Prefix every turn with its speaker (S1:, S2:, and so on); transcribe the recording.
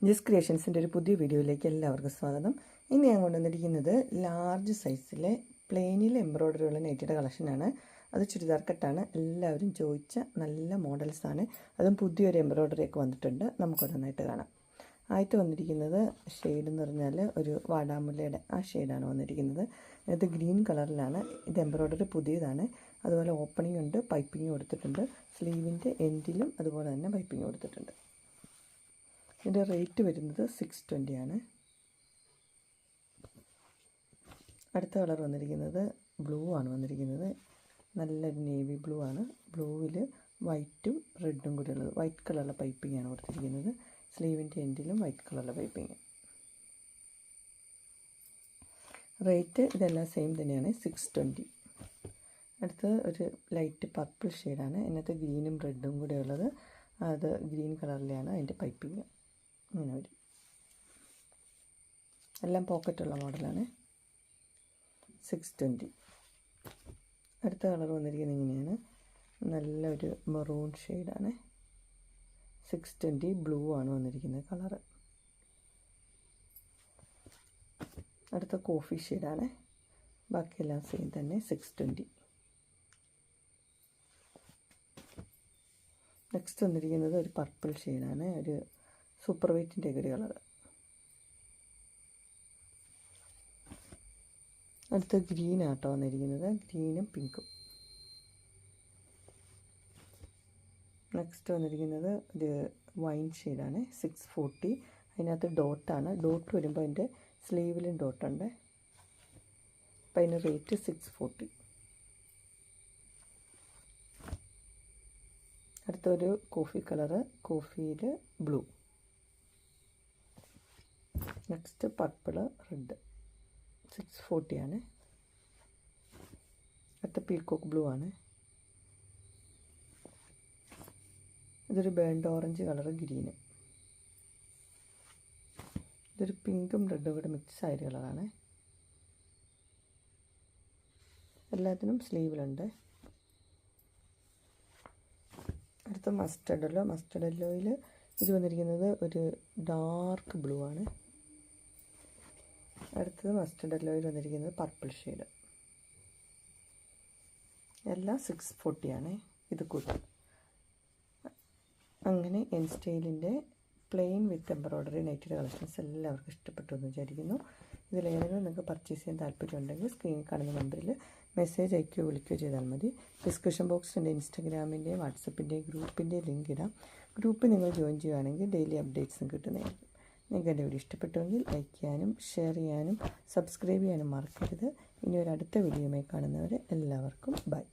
S1: ജിസ് ക്രിയേഷൻസിൻ്റെ ഒരു പുതിയ വീഡിയോയിലേക്ക് എല്ലാവർക്കും സ്വാഗതം. ഇന്ന് ഞാൻ കൊണ്ടുവന്നിരിക്കുന്നത് ലാർജ് സൈസിലെ പ്ലെയിനിൽ എംബ്രോയ്ഡറി ഉള്ള നൈറ്റിയുടെ കളക്ഷനാണ്. അത് ചുരിദാർ കട്ടാണ്. എല്ലാവരും ചോദിച്ച നല്ല മോഡൽസാണ്. അതും പുതിയൊരു എംബ്രോയ്ഡറി ഒക്കെ വന്നിട്ടുണ്ട്. നമുക്കൊരെണ്ണമായിട്ട് കാണാം. ആയിട്ട് വന്നിരിക്കുന്നത് ഷെയ്ഡ് എന്ന് പറഞ്ഞാൽ ഒരു വാടാമുല്ലയുടെ ആ ഷെയ്ഡാണ് വന്നിരിക്കുന്നത്. ഇത് ഗ്രീൻ കളറിലാണ്. ഇത് എംബ്രോയ്ഡറി പുതിയതാണ്. അതുപോലെ ഓപ്പണിംഗ് ഉണ്ട്, പൈപ്പിംഗ് കൊടുത്തിട്ടുണ്ട്. സ്ലീവിൻ്റെ എൻഡിലും അതുപോലെ തന്നെ പൈപ്പിംഗ് കൊടുത്തിട്ടുണ്ട്. ഇതിൻ്റെ റേറ്റ് വരുന്നത് 620 ആണ്. അടുത്ത കളർ വന്നിരിക്കുന്നത് ബ്ലൂ ആണ് വന്നിരിക്കുന്നത്. നല്ലൊരു നേവി ബ്ലൂ ആണ്. ബ്ലൂവിൽ വൈറ്റും റെഡും കൂടി ഉള്ളത്. വൈറ്റ് കളറിലെ പൈപ്പിംഗ് ആണ് കൊടുത്തിരിക്കുന്നത്. സ്ലീവിൻ്റെ എൻഡിലും വൈറ്റ് കളറിലെ പൈപ്പിംഗ്. റേറ്റ് ഇതെല്ലാം സെയിം തന്നെയാണ്, 620. അടുത്തത് ഒരു ലൈറ്റ് പർപ്പിൾ ഷെയ്ഡാണ്. ഇതിനകത്ത് ഗ്രീനും റെഡും കൂടെ ഉള്ളത്. അത് ഗ്രീൻ കളറിലെയാണ് അതിൻ്റെ പൈപ്പിംഗ്. ഇങ്ങനെ വരും. എല്ലാം പോക്കറ്റുള്ള മോഡലാണ്. 620. അടുത്ത കളർ വന്നിരിക്കുന്നത് ഇങ്ങനെയാണ്. നല്ലൊരു മെറൂൺ ഷെയ്ഡാണ്. 620. ബ്ലൂ ആണ് വന്നിരിക്കുന്നത് കളറ്. അടുത്ത കോഫി ഷെയ്ഡാണ്. ബാക്കിയെല്ലാം സെയിം തന്നെ, 620. നെക്സ്റ്റ് വന്നിരിക്കുന്നത് ഒരു പർപ്പിൾ ഷെയ്ഡാണ്. ഒരു സൂപ്പർ വൈറ്റിൻ്റെ ഒരു കളർ. അടുത്ത ഗ്രീൻ ആട്ടോ വന്നിരിക്കുന്നത്. ഗ്രീനും പിങ്കും. നെക്സ്റ്റ് വന്നിരിക്കുന്നത് ഒരു വൈൻ ഷെയ്ഡാണ്. 640. അതിനകത്ത് ഡോട്ടാണ്. ഡോട്ട് വരുമ്പോൾ അതിൻ്റെ സ്ലീവിലും ഡോട്ടുണ്ട്. അപ്പം അതിന് റേറ്റ് 640. അടുത്തൊരു കോഫി കളറ്. കോഫിയിൽ ബ്ലൂ. Next purple red. 640 ആണ്. അടുത്ത പീക്കോക്ക് ബ്ലൂ ആണ്. ഇതൊരു ബേൺഡ് ഓറഞ്ച് കളറ്. ഗ്രീന്. ഇതൊരു പിങ്കും റെഡും കൂടെ മിക്സ് ആയ കളറാണ്. എല്ലാത്തിനും സ്ലീവിലുണ്ട്. അടുത്ത മസ്റ്റർഡ് യെല്ലോ. മസ്റ്റർഡ് യെല്ലോയിൽ ഇത് വന്നിരിക്കുന്നത് ഒരു ഡാർക്ക് ബ്ലൂ ആണ്. അടുത്തത് മസ്റ്റർഡ് യെല്ലോയിൽ വന്നിരിക്കുന്നത് പർപ്പിൾ ഷെയ്ഡ്. എല്ലാം 640 ആണ്. ഇത് കൂട്ടും. അങ്ങനെ എൻ സ്റ്റൈലിൻ്റെ പ്ലെയിൻ വിത്ത് എംബ്രോയ്ഡറി നൈറ്റിയുടെ കളക്ഷൻസ് എല്ലാവർക്കും ഇഷ്ടപ്പെട്ടു എന്ന് വിചാരിക്കുന്നു. ഇതിലേതെങ്കിലും നിങ്ങൾക്ക് പർച്ചേസ് ചെയ്യാൻ താല്പര്യമുണ്ടെങ്കിൽ സ്ക്രീനിൽ കാണുന്ന നമ്പറിൽ മെസ്സേജ് അയക്കുകയോ വിളിക്കുകയോ ചെയ്താൽ മതി. ഡിസ്ക്രിപ്ഷൻ ബോക്സിൽ എൻ്റെ ഇൻസ്റ്റാഗ്രാമിൻ്റെയും വാട്സപ്പിൻ്റെയും ഗ്രൂപ്പിൻ്റെയും ലിങ്ക് ഇടാം. ഗ്രൂപ്പിൽ നിങ്ങൾ ജോയിൻ ചെയ്യുകയാണെങ്കിൽ ഡെയിലി അപ്ഡേറ്റ്സും കിട്ടുന്നതായിരിക്കും. നിങ്ങൾക്ക് എൻ്റെ വീഡിയോ ഇഷ്ടപ്പെട്ടുവെങ്കിൽ ലൈക്ക് ചെയ്യാനും ഷെയർ ചെയ്യാനും സബ്സ്ക്രൈബ് ചെയ്യാനും മറക്കരുത്. ഇനി ഒരു അടുത്ത വീഡിയോയുമായി കാണുന്നവരെ എല്ലാവർക്കും ബൈ.